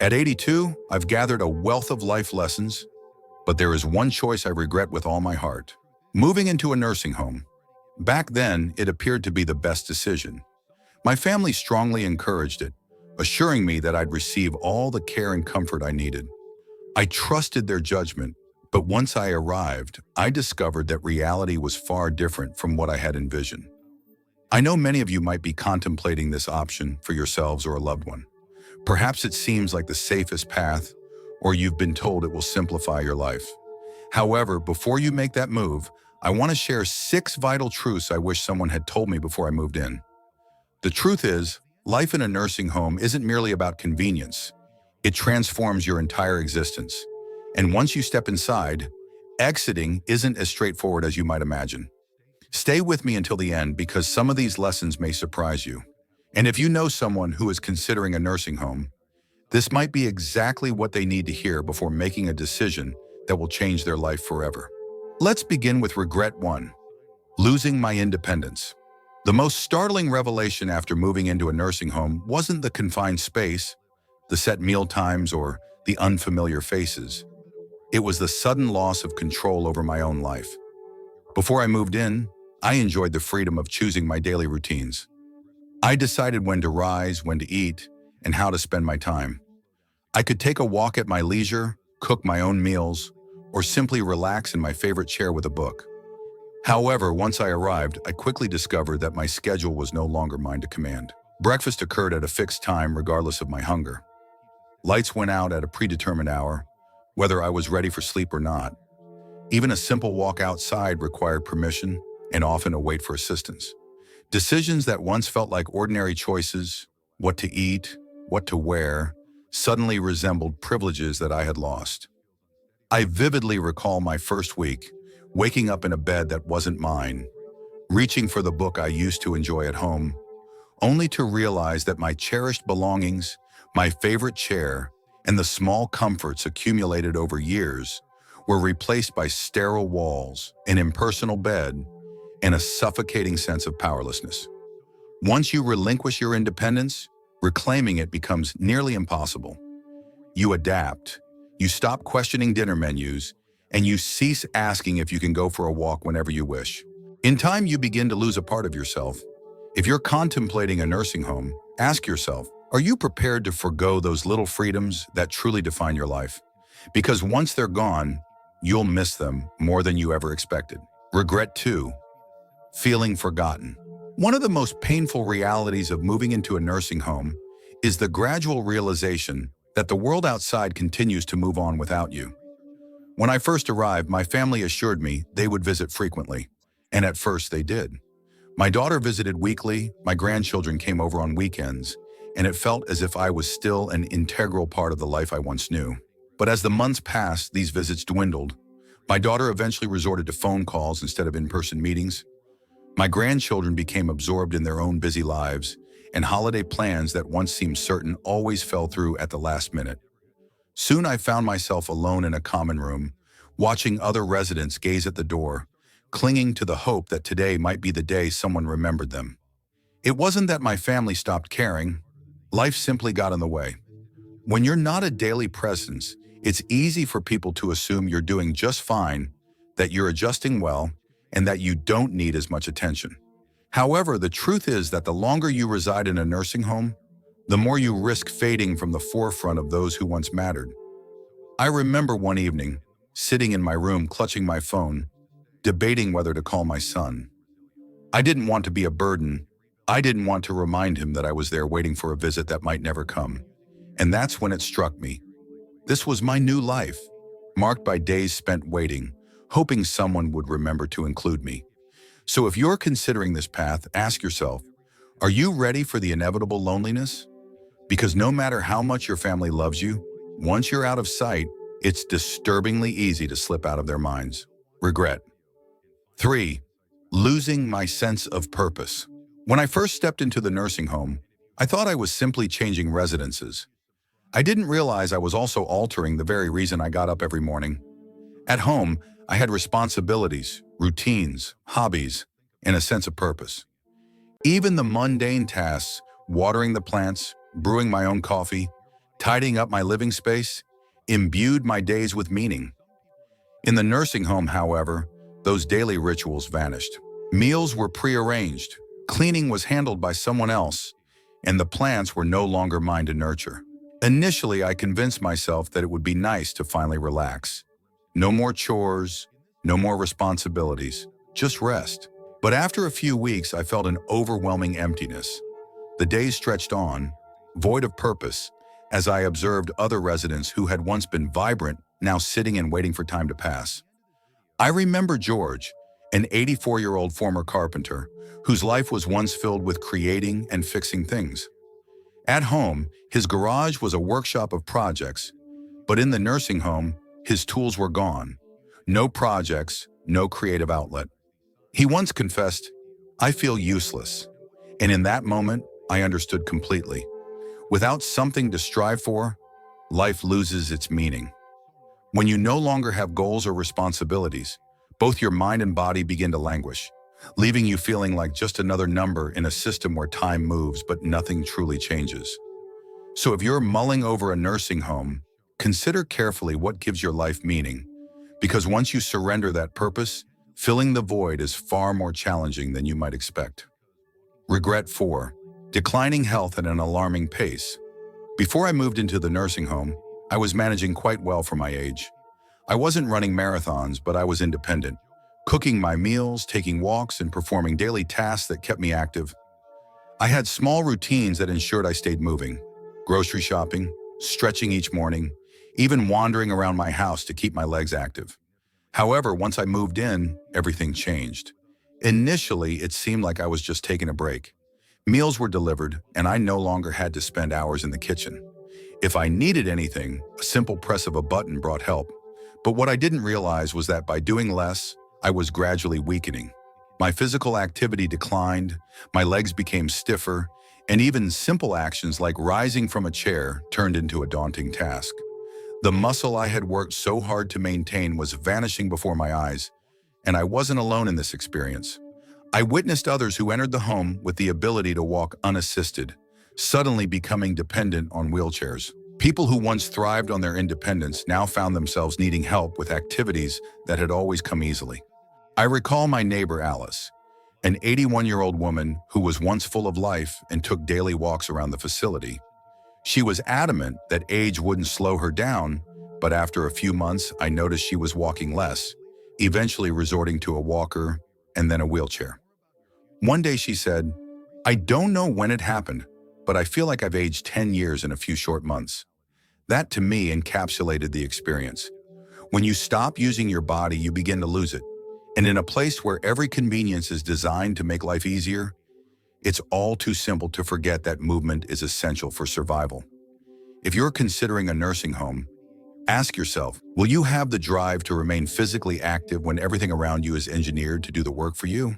At 82, I've gathered a wealth of life lessons, but there is one choice I regret with all my heart. Moving into a nursing home. Back then, it appeared to be the best decision. My family strongly encouraged it, assuring me that I'd receive all the care and comfort I needed. I trusted their judgment, but once I arrived, I discovered that reality was far different from what I had envisioned. I know many of you might be contemplating this option for yourselves or a loved one. Perhaps it seems like the safest path, or you've been told it will simplify your life. However, before you make that move, I want to share 6 vital truths I wish someone had told me before I moved in. The truth is, life in a nursing home isn't merely about convenience. It transforms your entire existence. And once you step inside, exiting isn't as straightforward as you might imagine. Stay with me until the end because some of these lessons may surprise you. And if you know someone who is considering a nursing home, this might be exactly what they need to hear before making a decision that will change their life forever. Let's begin with regret 1. Losing my independence. The most startling revelation after moving into a nursing home wasn't the confined space, the set meal times, or the unfamiliar faces. It was the sudden loss of control over my own life. Before I moved in, I enjoyed the freedom of choosing my daily routines. I decided when to rise, when to eat, and how to spend my time. I could take a walk at my leisure, cook my own meals, or simply relax in my favorite chair with a book. However, once I arrived, I quickly discovered that my schedule was no longer mine to command. Breakfast occurred at a fixed time regardless of my hunger. Lights went out at a predetermined hour, whether I was ready for sleep or not. Even a simple walk outside required permission and often a wait for assistance. Decisions that once felt like ordinary choices, what to eat, what to wear, suddenly resembled privileges that I had lost. I vividly recall my first week, waking up in a bed that wasn't mine, reaching for the book I used to enjoy at home, only to realize that my cherished belongings, my favorite chair, and the small comforts accumulated over years were replaced by sterile walls, an impersonal bed, and a suffocating sense of powerlessness. Once you relinquish your independence, reclaiming it becomes nearly impossible. You adapt, you stop questioning dinner menus, and you cease asking if you can go for a walk whenever you wish. In time, you begin to lose a part of yourself. If you're contemplating a nursing home, ask yourself, are you prepared to forgo those little freedoms that truly define your life? Because once they're gone, you'll miss them more than you ever expected. Regret 2. Feeling forgotten. One of the most painful realities of moving into a nursing home is the gradual realization that the world outside continues to move on without you. When I first arrived, my family assured me they would visit frequently, and at first they did. My daughter visited weekly, my grandchildren came over on weekends, and it felt as if I was still an integral part of the life I once knew. But as the months passed, these visits dwindled. My daughter eventually resorted to phone calls instead of in-person meetings. My grandchildren became absorbed in their own busy lives, and holiday plans that once seemed certain always fell through at the last minute. Soon I found myself alone in a common room, watching other residents gaze at the door, clinging to the hope that today might be the day someone remembered them. It wasn't that my family stopped caring. Life simply got in the way. When you're not a daily presence, it's easy for people to assume you're doing just fine, that you're adjusting well, and that you don't need as much attention. However, the truth is that the longer you reside in a nursing home, the more you risk fading from the forefront of those who once mattered. I remember one evening, sitting in my room clutching my phone, debating whether to call my son. I didn't want to be a burden. I didn't want to remind him that I was there waiting for a visit that might never come. And that's when it struck me. This was my new life, marked by days spent waiting, hoping someone would remember to include me. So if you're considering this path, ask yourself, are you ready for the inevitable loneliness? Because no matter how much your family loves you, once you're out of sight, it's disturbingly easy to slip out of their minds. Regret. 3. Losing my sense of purpose. When I first stepped into the nursing home, I thought I was simply changing residences. I didn't realize I was also altering the very reason I got up every morning. At home, I had responsibilities, routines, hobbies, and a sense of purpose. Even the mundane tasks, watering the plants, brewing my own coffee, Tidying up my living space imbued my days with meaning. In the nursing home, however, those daily rituals vanished. Meals were prearranged, cleaning was handled by someone else, and the plants were no longer mine to nurture. Initially, I convinced myself that it would be nice to finally relax. No more chores, no more responsibilities, just rest. But after a few weeks, I felt an overwhelming emptiness. The days stretched on, void of purpose, as I observed other residents who had once been vibrant now sitting and waiting for time to pass. I remember George, an 84-year-old former carpenter, whose life was once filled with creating and fixing things. At home, his garage was a workshop of projects, but in the nursing home, his tools were gone. No projects, no creative outlet. He once confessed, "I feel useless." And in that moment, I understood completely. Without something to strive for, life loses its meaning. When you no longer have goals or responsibilities, both your mind and body begin to languish, leaving you feeling like just another number in a system where time moves but nothing truly changes. So if you're mulling over a nursing home, consider carefully what gives your life meaning, because once you surrender that purpose, filling the void is far more challenging than you might expect. Regret 4. Declining health at an alarming pace. Before I moved into the nursing home, I was managing quite well for my age. I wasn't running marathons, but I was independent, cooking my meals, taking walks, and performing daily tasks that kept me active. I had small routines that ensured I stayed moving: grocery shopping, stretching each morning, even wandering around my house to keep my legs active. However, once I moved in, everything changed. Initially, it seemed like I was just taking a break. Meals were delivered, and I no longer had to spend hours in the kitchen. If I needed anything, a simple press of a button brought help. But what I didn't realize was that by doing less, I was gradually weakening. My physical activity declined, my legs became stiffer, and even simple actions like rising from a chair turned into a daunting task. The muscle I had worked so hard to maintain was vanishing before my eyes, and I wasn't alone in this experience. I witnessed others who entered the home with the ability to walk unassisted, suddenly becoming dependent on wheelchairs. People who once thrived on their independence now found themselves needing help with activities that had always come easily. I recall my neighbor Alice, an 81-year-old woman who was once full of life and took daily walks around the facility. She was adamant that age wouldn't slow her down, but after a few months, I noticed she was walking less, eventually resorting to a walker and then a wheelchair. One day she said, "I don't know when it happened, but I feel like I've aged 10 years in a few short months." That to me encapsulated the experience. When you stop using your body, you begin to lose it. And in a place where every convenience is designed to make life easier, it's all too simple to forget that movement is essential for survival. If you're considering a nursing home, ask yourself, will you have the drive to remain physically active when everything around you is engineered to do the work for you?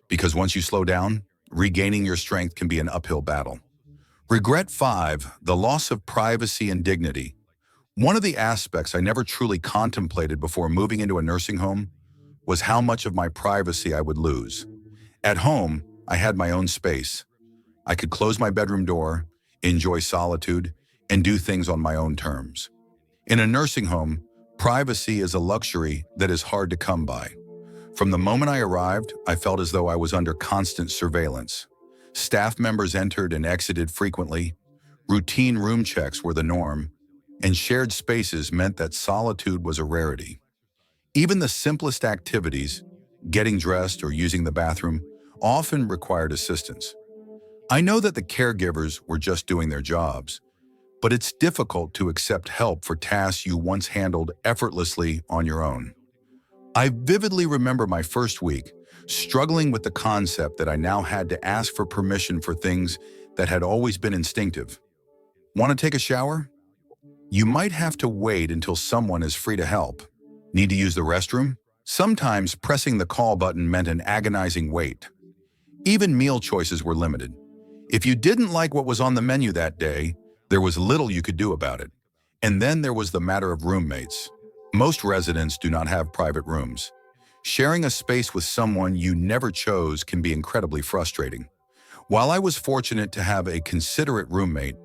Because once you slow down, regaining your strength can be an uphill battle. Regret 5. The loss of privacy and dignity. One of the aspects I never truly contemplated before moving into a nursing home was how much of my privacy I would lose. At home, I had my own space. I could close my bedroom door, enjoy solitude, and do things on my own terms. In a nursing home, privacy is a luxury that is hard to come by. From the moment I arrived, I felt as though I was under constant surveillance. Staff members entered and exited frequently, routine room checks were the norm, and shared spaces meant that solitude was a rarity. Even the simplest activities, getting dressed or using the bathroom, often required assistance. I know that the caregivers were just doing their jobs, but it's difficult to accept help for tasks you once handled effortlessly on your own. I vividly remember my first week, struggling with the concept that I now had to ask for permission for things that had always been instinctive. Want to take a shower? You might have to wait until someone is free to help. Need to use the restroom? Sometimes pressing the call button meant an agonizing wait. Even meal choices were limited. If you didn't like what was on the menu that day, there was little you could do about it. And then there was the matter of roommates. Most residents do not have private rooms. Sharing a space with someone you never chose can be incredibly frustrating. While I was fortunate to have a considerate roommate,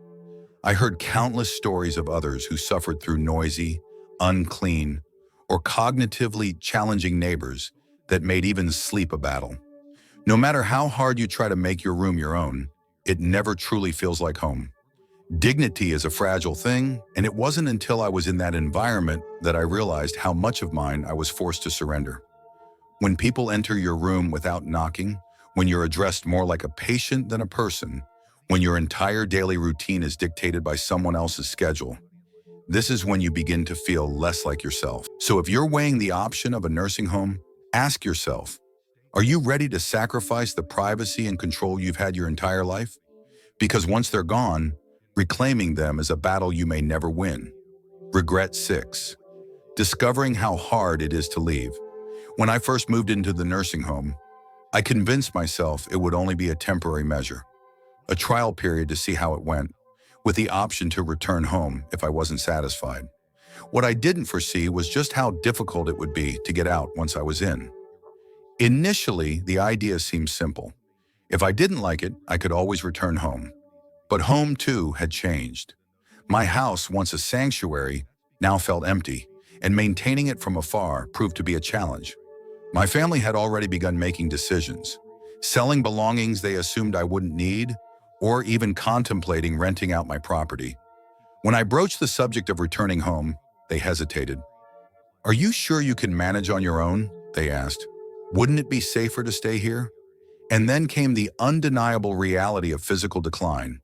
I heard countless stories of others who suffered through noisy, unclean, or cognitively challenging neighbors that made even sleep a battle. No matter how hard you try to make your room your own, it never truly feels like home. Dignity is a fragile thing, and it wasn't until I was in that environment that I realized how much of mine I was forced to surrender. When people enter your room without knocking, when you're addressed more like a patient than a person, when your entire daily routine is dictated by someone else's schedule, this is when you begin to feel less like yourself. So if you're weighing the option of a nursing home, ask yourself, are you ready to sacrifice the privacy and control you've had your entire life? Because once they're gone, reclaiming them is a battle you may never win. Regret 6. Discovering how hard it is to leave. When I first moved into the nursing home, I convinced myself it would only be a temporary measure, a trial period to see how it went, with the option to return home if I wasn't satisfied. What I didn't foresee was just how difficult it would be to get out once I was in. Initially, the idea seemed simple. If I didn't like it, I could always return home. But home, too, had changed. My house, once a sanctuary, now felt empty, and maintaining it from afar proved to be a challenge. My family had already begun making decisions, selling belongings they assumed I wouldn't need, or even contemplating renting out my property. When I broached the subject of returning home, they hesitated. "Are you sure you can manage on your own?" they asked. "Wouldn't it be safer to stay here?" And then came the undeniable reality of physical decline.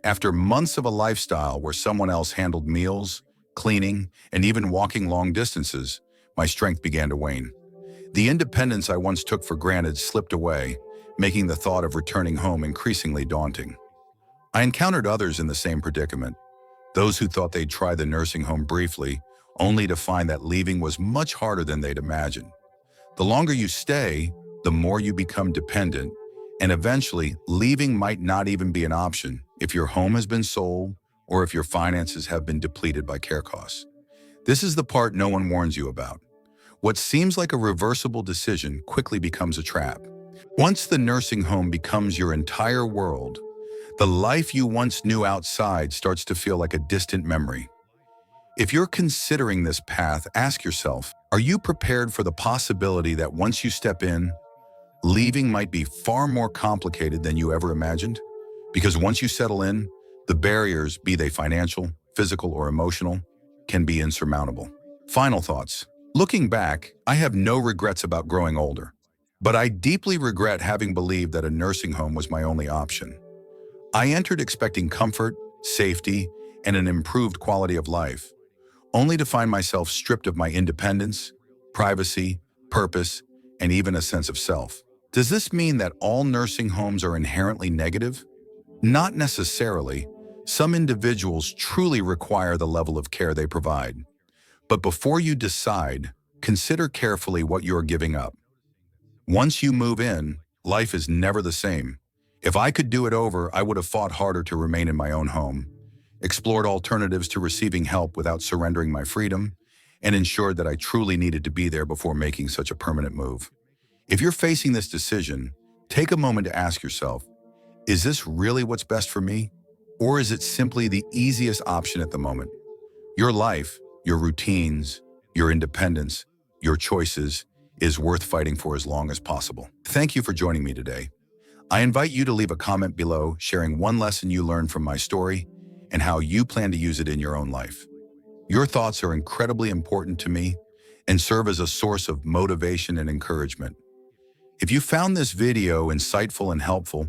After months of a lifestyle where someone else handled meals, cleaning, and even walking long distances, my strength began to wane. The independence I once took for granted slipped away, making the thought of returning home increasingly daunting. I encountered others in the same predicament, those who thought they'd try the nursing home briefly, only to find that leaving was much harder than they'd imagined. The longer you stay, the more you become dependent, and eventually, leaving might not even be an option if your home has been sold or if your finances have been depleted by care costs. This is the part no one warns you about. What seems like a reversible decision quickly becomes a trap. Once the nursing home becomes your entire world, the life you once knew outside starts to feel like a distant memory. If you're considering this path, ask yourself, are you prepared for the possibility that once you step in, leaving might be far more complicated than you ever imagined? Because once you settle in, the barriers, be they financial, physical, or emotional, can be insurmountable. Final thoughts. Looking back, I have no regrets about growing older, but I deeply regret having believed that a nursing home was my only option. I entered expecting comfort, safety, and an improved quality of life, only to find myself stripped of my independence, privacy, purpose, and even a sense of self. Does this mean that all nursing homes are inherently negative? Not necessarily. Some individuals truly require the level of care they provide. But before you decide, consider carefully what you're giving up. Once you move in, life is never the same. If I could do it over, I would have fought harder to remain in my own home, explored alternatives to receiving help without surrendering my freedom, and ensured that I truly needed to be there before making such a permanent move. If you're facing this decision, take a moment to ask yourself, is this really what's best for me? Or is it simply the easiest option at the moment? Your life, your routines, your independence, your choices is worth fighting for as long as possible. Thank you for joining me today. I invite you to leave a comment below sharing one lesson you learned from my story and how you plan to use it in your own life. Your thoughts are incredibly important to me and serve as a source of motivation and encouragement. If you found this video insightful and helpful,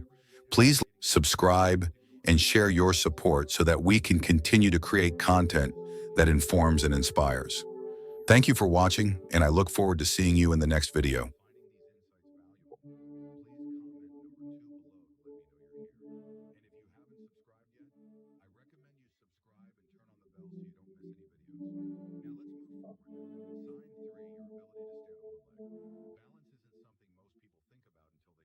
please subscribe and share your support so that we can continue to create content that informs and inspires. Thank you for watching, and I look forward to seeing you in the next video.